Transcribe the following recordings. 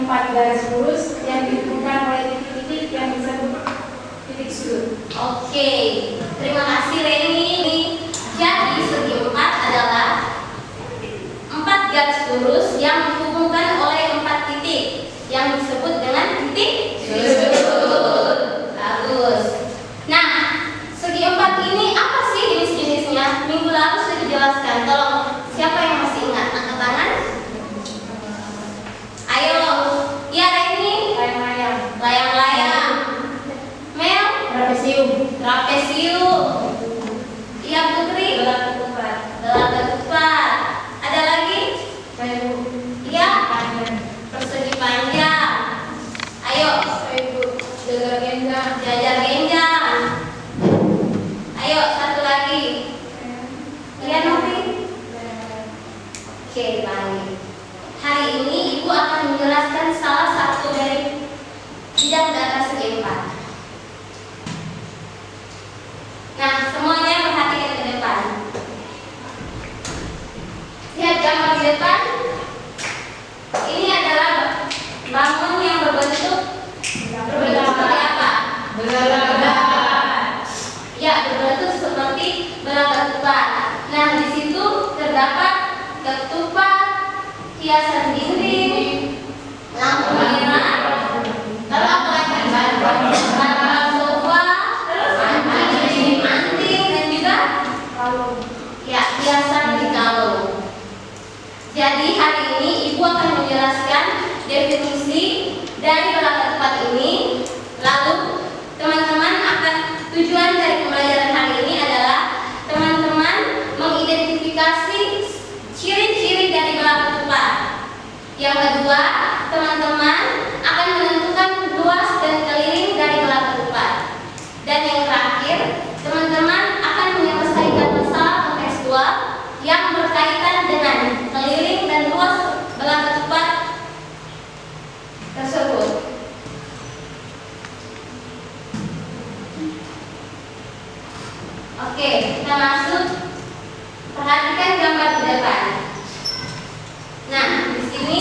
4 garis lurus yang dihubungkan oleh titik-titik yang disebut titik sudut. Oke, terima kasih Reni. Jadi segi 4 adalah 4 garis lurus yang dihubungkan oleh 4 titik yang disebut dengan titik sudut. Bagus. Nah, segi 4 ini apa sih jenis-jenisnya? Minggu lalu sudah dijelaskan. Tolong, siapa yang masih ingat? Angkat tangan. Ayo. Ya, Reni. Layang-layang. Layang-layang. Mel. Trapesium. Trapesium. Iya, Putri. Gelang ketupat. Gelang ketupat. Ada lagi? Kayu. Iya. Panjang. Persegi panjang. Ayo. Ibu. Jajar genjang. Jajar genjang. Ayo, satu lagi. Iya, Novi. Oke, baik. Hari ini Ibu akan menjelaskan salah satu dari bidang data segi 4. Nah, semuanya perhatikan ke depan. Lihat gambar di depan. Ini adalah bangun yang berbentuk seperti apa? Belalak. Ya, berbentuk seperti belang ketupat. Nah, di situ terdapat ketupat, hiasan dinding, lampu merah, lalu apa lagi? Bantal sofa, terus anting dan juga Kalung. ya hiasan di kalung. Jadi hari ini Ibu akan menjelaskan definisi dari belang ketupat ini. Lalu teman-teman akan tujuan dari pembelajaran hari ini adalah teman-teman mengidentifikasi ciri-ciri dari belang ketupat. Yang kedua, teman-teman akan menentukan luas dan keliling dari belang ketupat. Dan yang terakhir, teman-teman akan menyelesaikan masalah kontekstual yang berkaitan dengan keliling dan luas belang ketupat tersebut. Oke, kita masuk. Perhatikan gambar di depan. Nah, di sini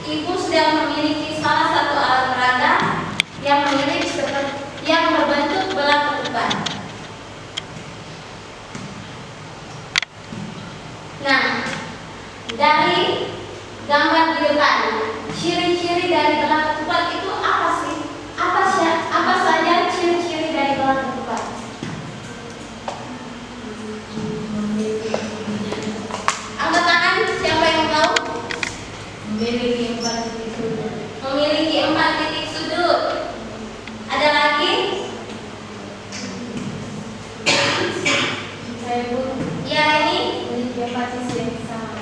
Ibu sedang memiliki salah satu alat peraga yang mirip seperti yang berbentuk belang ketupat. Nah, dari gambar di depan, ciri-ciri dari belang ketupat itu apa sih? Apa saja ciri-ciri dari belang ketupat? Angkat tangan, siapa yang tahu? Memiliki 4 titik sudut. Memiliki 4 titik sudut. Ada lagi? Ibu. Ya, ini Memiliki 4 sisi yang sama.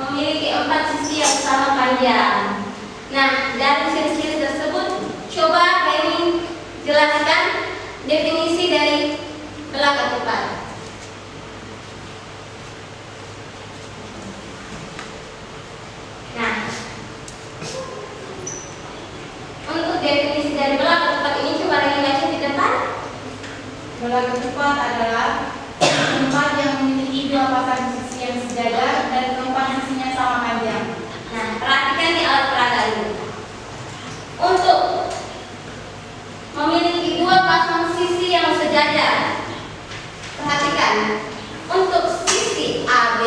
memiliki 4 sisi yang sama panjang. Nah, dari ciri-ciri tersebut, coba Reni jelaskan definisi dari belang ketupat. Nah, untuk definisi dari belang ketupat ini coba Reni baca di depan. Belang ketupat adalah tempat yang memiliki 2 pasang sisi yang sejajar dan keempat sisinya sama panjang. Nah, perhatikan di alat peraga ini. Untuk memiliki 2 pasang sisi yang sejajar, perhatikan. Untuk sisi AB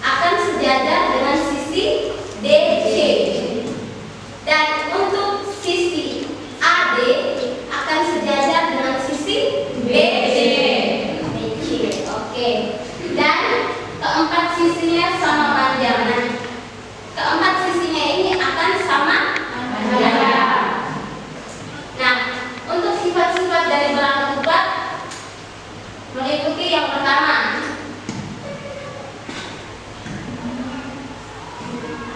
akan sejajar dengan sisi DC. Dan untuk sisi AD akan sejajar dengan sisi BC. Oke. Dan keempat sisinya sama panjang. Nah, keempat sisinya ini akan sama panjang. Nah, untuk sifat-sifat dari belang ketupat meliputi yang pertama,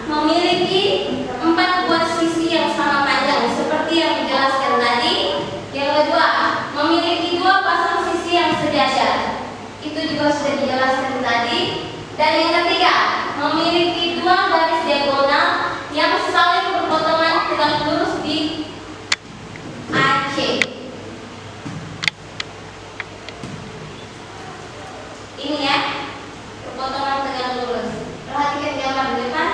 memiliki 4 buah sisi yang sama panjang seperti yang dijelaskan tadi. Yang kedua, memiliki 2 pasang sisi yang sejajar. Itu juga sudah dijelaskan tadi. Dan yang ketiga, memiliki 2 garis diagonal yang saling berpotongan tegak lurus di AC. Ini ya, berpotongan tegak lurus. Perhatikan gambar di depan.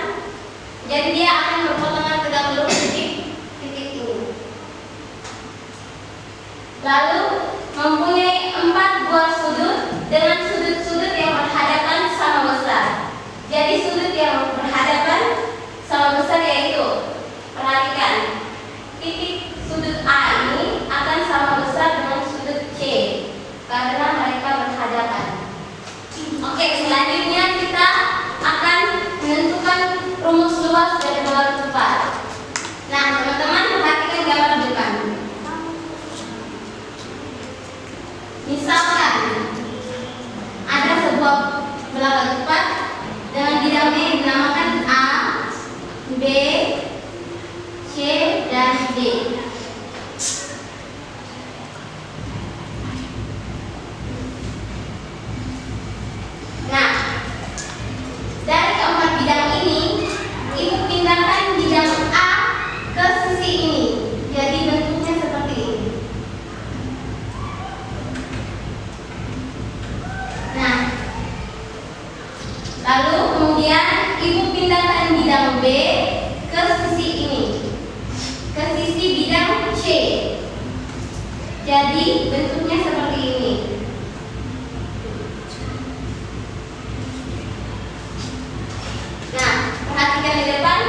Jadi dia akan berpotongan tegak lurus titik ini. Lalu mempunyai 4 buah sudut dengan sudut-sudut yang berhadapan sama besar. Jadi sudut yang berhadapan sama besar yaitu, perhatikan, titik sudut A ini akan sama besar dengan sudut C karena mereka berhadapan. Oke, selanjutnya kita akan menentukan rumus luas dari bola ketupat. Nah, teman-teman perhatikan gambar depan. Misalkan ada sebuah bola ketupat dengan bidangnya dinamakan A, B, C, dan D. Nah, dari keempat bidang ini, Ibu pindahkan bidang A ke sisi ini. Jadi bentuknya seperti ini. Nah, lalu kemudian Ibu pindahkan bidang B ke sisi ini, ke sisi bidang C. Jadi bentuknya seperti ini. Nah, perhatikan di depan.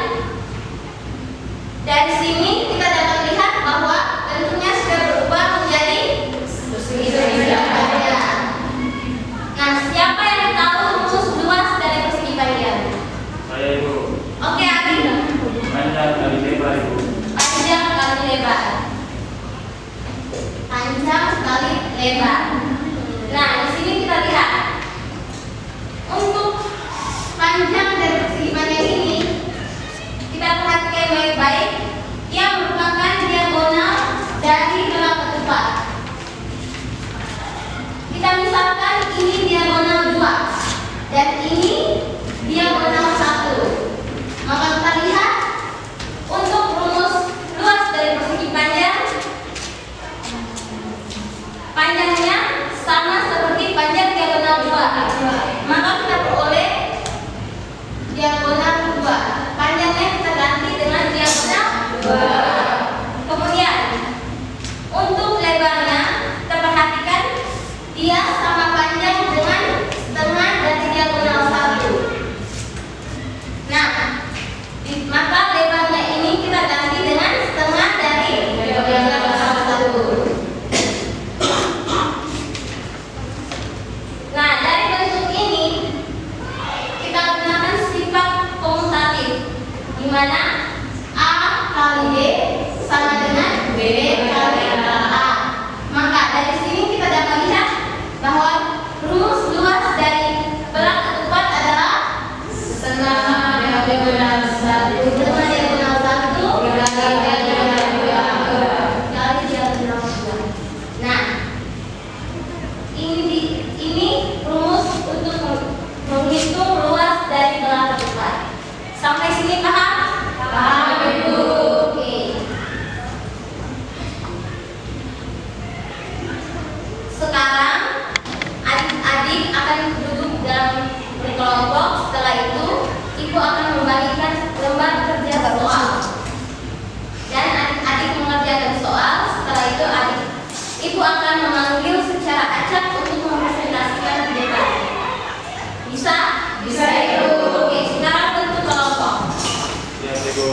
Dari sini kita dapat lihat bahwa bentuknya sudah berubah menjadi persegi panjang. Nah, siapa yang tahu rumus luas dari persegi panjang? Saya, Ibu. Oke, Abi. Panjang kali lebar, Ibu. Panjang kali lebar. Panjang kali lebar. Nah, di sini kita lihat untuk panjang dari persegi panjang ini, kita perhatikan baik-baik. Ia merupakan diagonal dari bola ketupat. Kita misalkan ini diagonal 2 dan ini diagonal 1. Maka kita lihat untuk rumus luas dari persegi panjang, panjangnya sama seperti panjang diagonal 2. Maka kita peroleh diagonal 2. Panjangnya kita ganti dengan diagonal 2. Kemudian untuk lebarnya kita perhatikan dia sama panjang dengan setengah dari diagonal 1. Nah, maka lebarnya ini kita ganti dengan setengah dari diagonal 1. Nah, dari bentuk ini kita gunakan sifat komutatif, di mana A kali D sama dengan B kali A. Maka dari sini kita dapat lihat bahwa rumus luas dari bola ketupat adalah setengah diagonal 1 setengah diagonal 1 kali diagonal 2 kali diagonal 2. Nah, ini rumus untuk menghitung luas dari bola ketupat. Sampai sini paham? Paham, Ibu. Oke. Sekarang adik-adik akan duduk dalam berkelompok. Setelah itu, Ibu akan membagikan lembar kerja soal. Dan adik-adik mengerjakan soal. Setelah itu Ibu akan memanggil secara acak untuk mempresentasikan di depan. Bisa? Bisa, Ibu. Oke, sekarang bentuk kelompok. Ya, Ibu.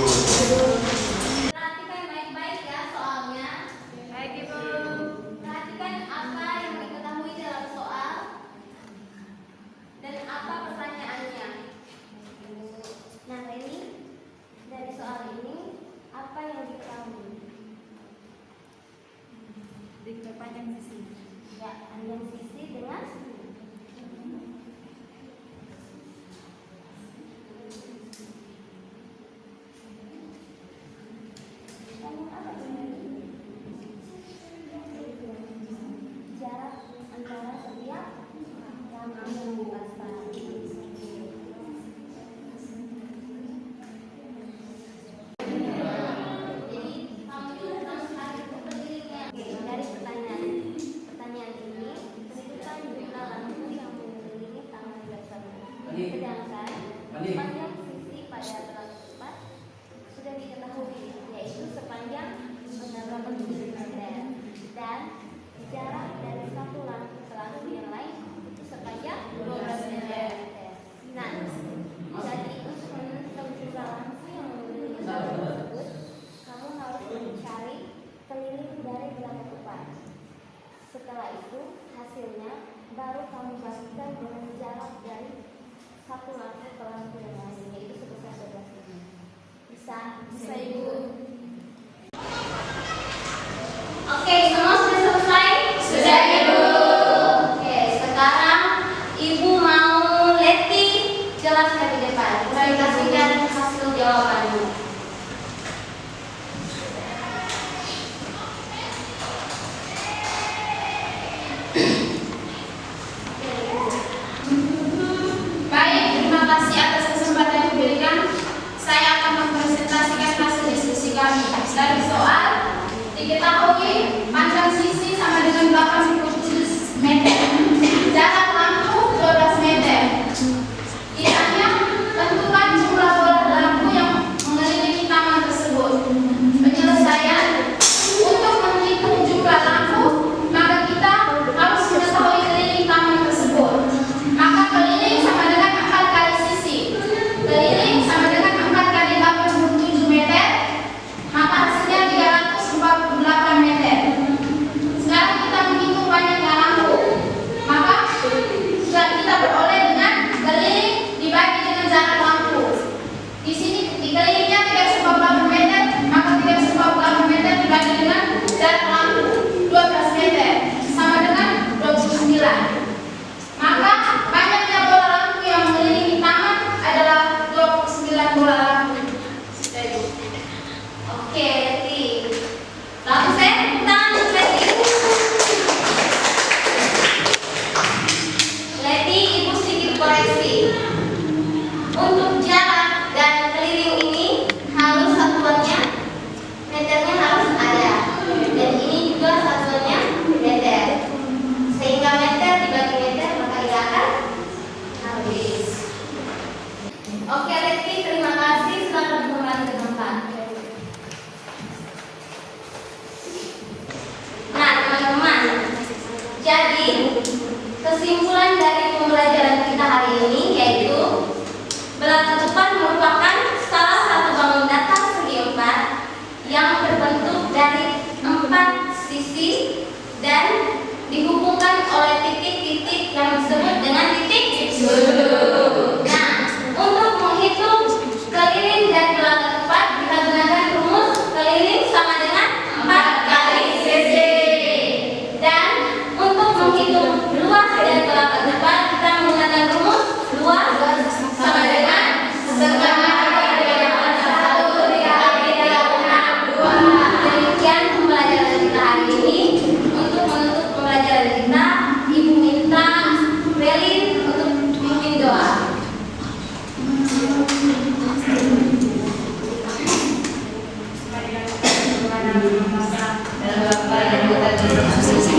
Perhatikan baik-baik ya soalnya. Baik, Ibu. Perhatikan apa yang diketahui dalam soal dan apa pertanyaannya. Nah, ini dari soal ini apa yang diketahui? Panjang sisi. Ya, panjang sisi dengan jarak antara setiap rangkaian pasta. Jadi kamu itu harus berdirinya. Dari pertanyaan ini tentukan jumlah lampu yang mengelilingi tangan dasar. Sedangkan panjang sisi pada bola ketupat dipastikan dengan jarak dari satu lampu ke lampu yang lain, yaitu sebesar 12 cm. Bisa Ibu. Oke, semua sudah selesai? Sudah, Ibu. Oke, sekarang Ibu mau Leti jelaskan di depan. Presentasikan hasil jawabanmu. Baik, terima kasih atas kesempatan yang diberikan. Saya akan mempresentasikan hasil diskusi kami. Dari soal, diketahui panjang sisi sama dengan 87 meter. Jarak lampu 12 meter. Kiranya tentukan jumlah bola lampu yang mengelilingi taman tersebut. Penyelesaian, untuk menghitung jumlah lampu, maka kita harus mengetahui keliling taman tersebut. Maka keliling sama dengan 4 kali sisi. Keliling sama dengan 4 kali 87 meter. Maka hasilnya 348 meter. Sekarang kita menghitung panjangnya lampu. Maka sudah kita beroleh dengan keliling dibagi dengan jarak lampu. Di sini dikelilingnya 348 meter, maka 348 meter dibagi dengan jarak lampu 12 meter sama dengan 29. Maka banyaknya bola lampu yang mengelilingi taman adalah 29 bola lampu. Sudah, Ibu. Oke, Leti. Lalu saya tepuk tangan untuk Leti. Leti, Ibu sedikit koreksi. Untuk jarak dan keliling ini harus satuannya, meternya harus ada. Dan ini juga satuannya meter. Sehingga meter dibagi meter maka ia akan habis. Oke, Leti, terima kasih. Selamat kembali ke tempat. Nah, teman-teman, jadi kesimpulan dari pembelajaran kita hari ini yaitu belatupan merupakan salah satu bangun datar segi 4 yang terbentuk dari 4 sisi dan dihubungkan oleh titik-titik yang disebut dengan titik. Nah, untuk menghitung keliling dan belakang tepat kita gunakan rumus keliling sama dengan 4 kali sisi. Dan untuk menghitung luas dan belakang tepat kita menggunakan rumus luas sama dengan setengah dari 1 dikali 6. Demikian pembelajaran kita hari ini. Untuk menutup pembelajaran kita, Ibu minta Relin untuk bimbing doa. Dalam Bapa yang Maha Esa,